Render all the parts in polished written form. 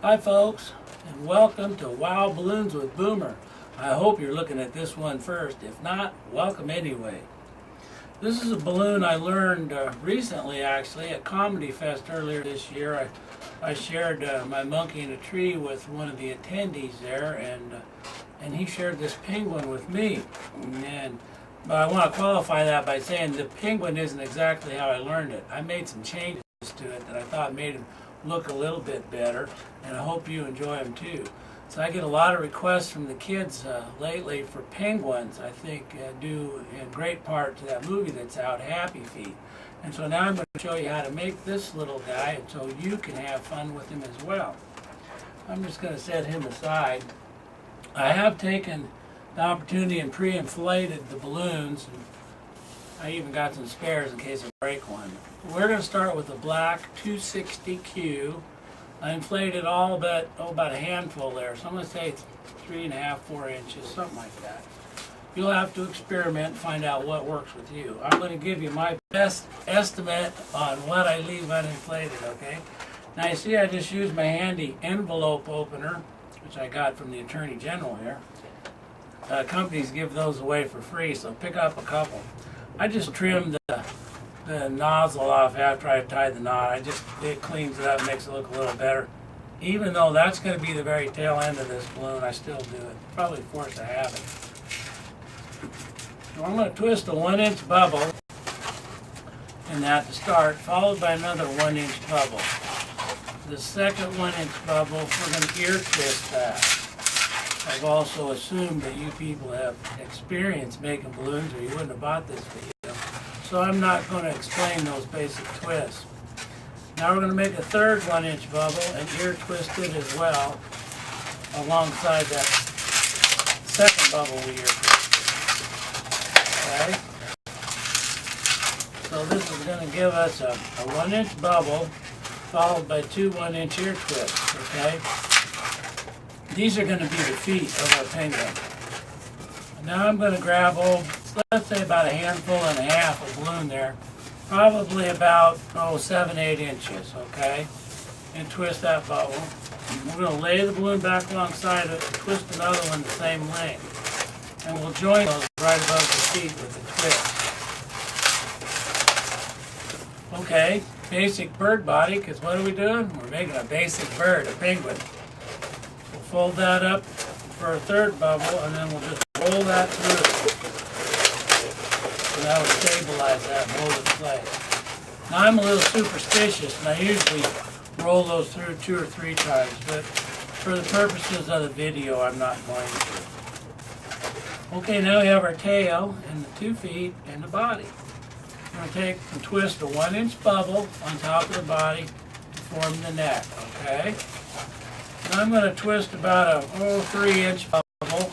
Hi folks, and welcome to Wow Balloons with Boomer. I hope you're looking at this one first. If not, welcome anyway. This is a balloon I learned recently actually at Comedy Fest earlier this year. I shared my monkey in a tree with one of the attendees there, and he shared this penguin with me. But I want to qualify that by saying the penguin isn't exactly how I learned it. I made some changes to it that I thought made him look a little bit better, and I hope you enjoy them too. So I get a lot of requests from the kids lately for penguins, I think due in great part to that movie that's out, Happy Feet. And so now I'm going to show you how to make this little guy and so you can have fun with him as well. I'm just going to set him aside. I have taken the opportunity and pre-inflated the balloons. I even got some spares in case I break one. We're going to start with the black 260Q. I inflated all but about a handful there, so I'm going to say it's 3.5, 4 inches, something like that. You'll have to experiment and find out what works with you. I'm going to give you my best estimate on what I leave uninflated, okay? Now you see I just used my handy envelope opener, which I got from the Attorney General here. Companies give those away for free, so pick up a couple. I just trimmed the nozzle off after I tied the knot. It cleans it up, makes it look a little better. Even though that's going to be the very tail end of this balloon, I still do it. Probably forced to have it. So I'm going to twist a 1-inch bubble in that to start, followed by another 1-inch bubble. The second 1-inch bubble, we're going to ear twist that. I've also assumed that you people have experience making balloons or you wouldn't have bought this video. So I'm not going to explain those basic twists. Now we're going to make a third 1-inch bubble and ear twist it as well alongside that second bubble we ear twisted. Okay? So this is going to give us a 1-inch bubble followed by 2 1-inch ear twists. Okay? These are going to be the feet of our penguin. Now I'm going to grab, let's say about a handful and a half of balloon there, probably about 7, 8 inches, okay? And twist that bubble. We're going to lay the balloon back alongside it and twist another one the same length. And we'll join those right above the feet with a twist. Okay, basic bird body, because what are we doing? We're making a basic bird, a penguin. Fold that up for a third bubble, and then we'll just roll that through. So that will stabilize that and hold it in place. Now I'm a little superstitious, and I usually roll those through 2 or 3 times, but for the purposes of the video, I'm not going to. Okay, now we have our tail, and the 2 feet, and the body. We're going to take and twist a 1-inch bubble on top of the body to form the neck, okay? I'm going to twist about a 3-inch bubble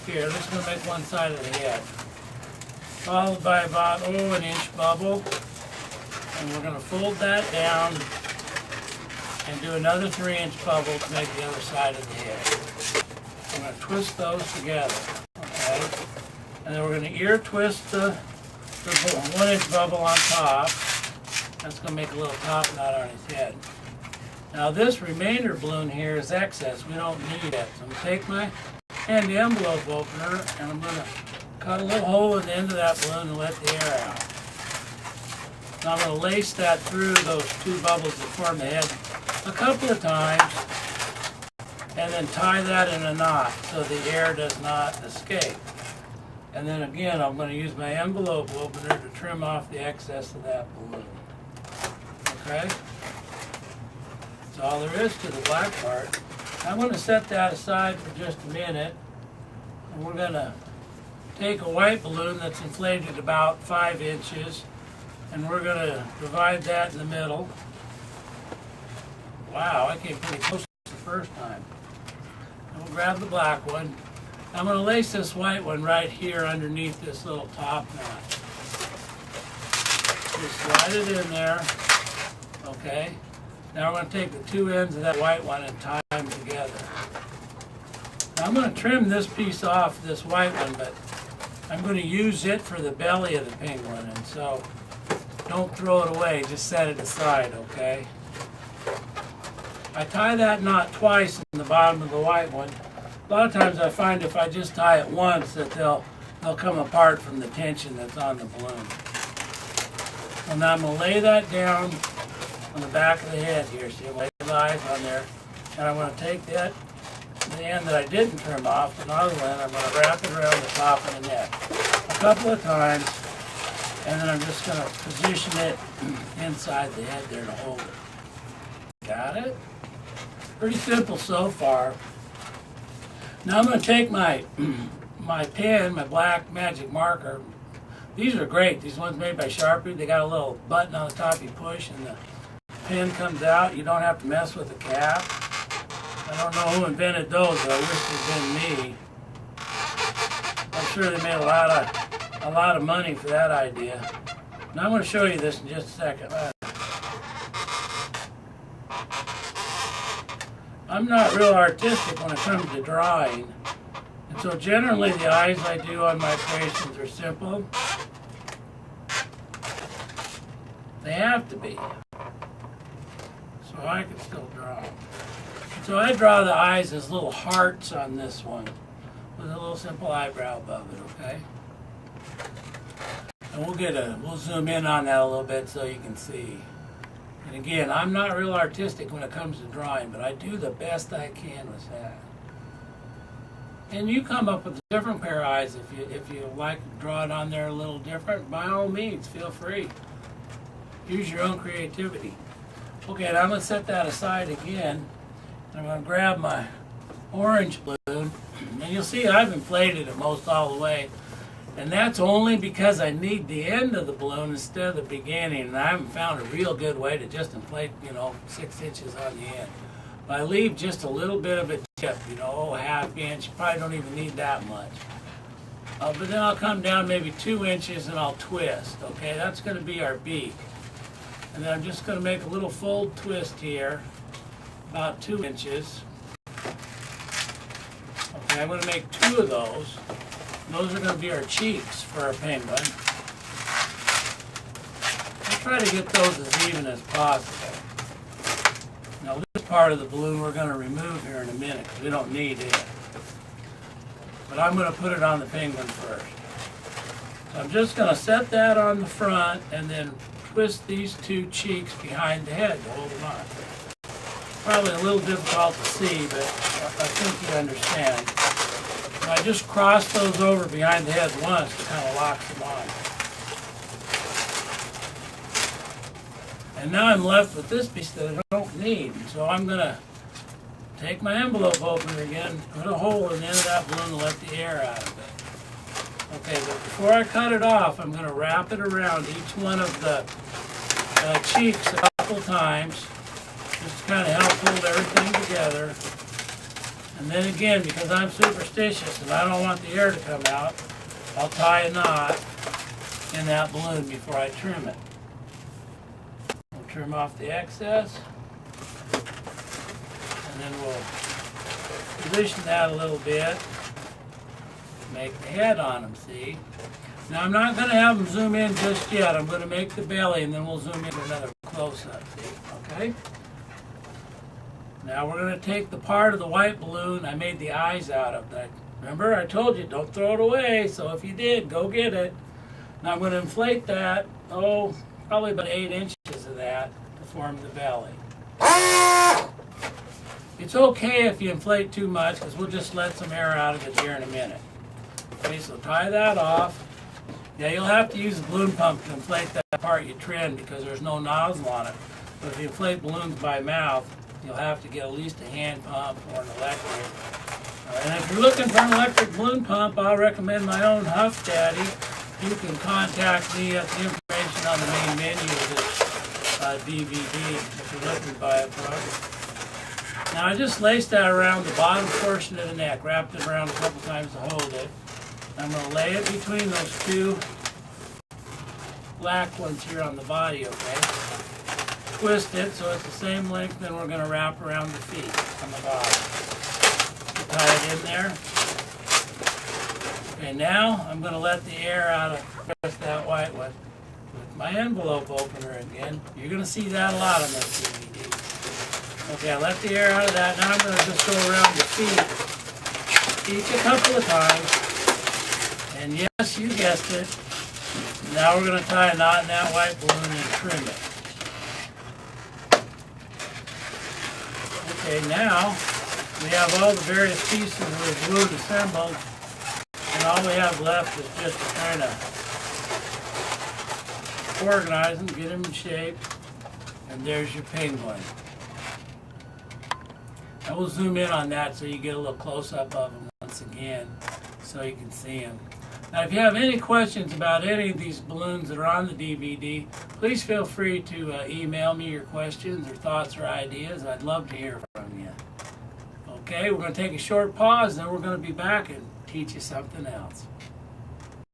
here. This is going to make one side of the head. Followed by about an inch bubble. And we're going to fold that down and do another 3-inch bubble to make the other side of the head. I'm going to twist those together. Okay? And then we're going to ear twist the 1-inch bubble on top. That's going to make a little top knot on his head. Now this remainder balloon here is excess. We don't need it. So I'm going to take my handy envelope opener and I'm going to cut a little hole at the end of that balloon and let the air out. Now I'm going to lace that through those 2 bubbles that form the head a couple of times and then tie that in a knot so the air does not escape. And then again I'm going to use my envelope opener to trim off the excess of that balloon. Okay? That's all there is to the black part. I'm going to set that aside for just a minute. And we're going to take a white balloon that's inflated about 5 inches. And we're going to divide that in the middle. Wow, I came pretty close the first time. And we'll grab the black one. I'm going to lace this white one right here underneath this little top knot. Just slide it in there. Okay. Now we're going to take the 2 ends of that white one and tie them together. Now I'm going to trim this piece off, this white one, but I'm going to use it for the belly of the penguin, and so don't throw it away, just set it aside, okay? I tie that knot twice in the bottom of the white one. A lot of times I find if I just tie it once that they'll come apart from the tension that's on the balloon. And now I'm going to lay that down on the back of the head here. See, I'm going to lay the eyes on there. And I'm going to take that, the end that I didn't trim off, the nozzle end, I'm going to wrap it around the top of the neck a couple of times. And then I'm just going to position it inside the head there to hold it. Got it? Pretty simple so far. Now I'm going to take my pen, my black magic marker. These are great. These ones made by Sharpie. They got a little button on the top you push and the pen comes out. You don't have to mess with the cap. I don't know who invented those, but I wish it had been me. I'm sure they made a lot of money for that idea. Now I'm going to show you this in just a second. I'm not real artistic when it comes to drawing. And so generally the eyes I do on my creations are simple. They have to be. So I can still draw. So I draw the eyes as little hearts on this one with a little simple eyebrow above it, okay? And we'll zoom in on that a little bit so you can see. And again, I'm not real artistic when it comes to drawing, but I do the best I can with that. And you come up with a different pair of eyes if you like to draw it on there a little different, by all means, feel free. Use your own creativity. Okay, now I'm going to set that aside again. I'm going to grab my orange balloon, and you'll see I've inflated it most all the way. And that's only because I need the end of the balloon instead of the beginning, and I haven't found a real good way to just inflate, 6 inches on the end. But I leave just a little bit of a tip, ½ inch. You probably don't even need that much. But then I'll come down maybe 2 inches and I'll twist, okay? That's going to be our beak. And then I'm just going to make a little fold twist here, about 2 inches. Okay, I'm going to make 2 of those. Those are going to be our cheeks for our penguin. I'll try to get those as even as possible. Now this part of the balloon we're going to remove here in a minute because we don't need it. But I'm going to put it on the penguin first. So I'm just going to set that on the front and then twist these 2 cheeks behind the head to hold them on. Probably a little difficult to see, but I think you understand. I just cross those over behind the head once to kind of lock them on. And now I'm left with this piece that I don't need. So I'm going to take my envelope opener again, put a hole in the end of that balloon and let the air out of it. Okay, but before I cut it off, I'm going to wrap it around each one of the cheeks a couple times, just to kind of help hold everything together. And then again, because I'm superstitious and I don't want the air to come out, I'll tie a knot in that balloon before I trim it. We'll trim off the excess, and then we'll position that a little bit, make the head on them, see? Now I'm not going to have them zoom in just yet. I'm going to make the belly and then we'll zoom in for another close-up, see? Okay? Now we're going to take the part of the white balloon I made the eyes out of. Remember, I told you, don't throw it away, so if you did, go get it. Now I'm going to inflate that, probably about 8 inches of that to form the belly. It's okay if you inflate too much, because we'll just let some air out of it here in a minute. Okay, so tie that off. Yeah, you'll have to use a balloon pump to inflate that part you trimmed because there's no nozzle on it. But if you inflate balloons by mouth, you'll have to get at least a hand pump or an electric. And if you're looking for an electric balloon pump, I'll recommend my own Huff Daddy. You can contact me at the information on the main menu of this DVD if you're looking to buy a product. Now I just laced that around the bottom portion of the neck, wrapped it around a couple times to hold it. I'm going to lay it between those 2 black ones here on the body, okay? Twist it so it's the same length, then we're going to wrap around the feet on the bottom. Tie it in there. Okay, now I'm going to let the air out of just that white one. With my envelope opener again, you're going to see that a lot on this DVD. Okay, I let the air out of that. Now I'm going to just go around the feet each a couple of times. And yes, you guessed it. Now we're going to tie a knot in that white balloon and trim it. Okay, now we have all the various pieces of the balloon assembled, and all we have left is just to kind of organize them, get them in shape, and there's your penguin. I will zoom in on that so you get a little close-up of them once again so you can see them. Now, if you have any questions about any of these balloons that are on the DVD, please feel free to email me your questions or thoughts or ideas. I'd love to hear from you. Okay, we're going to take a short pause, then we're going to be back and teach you something else.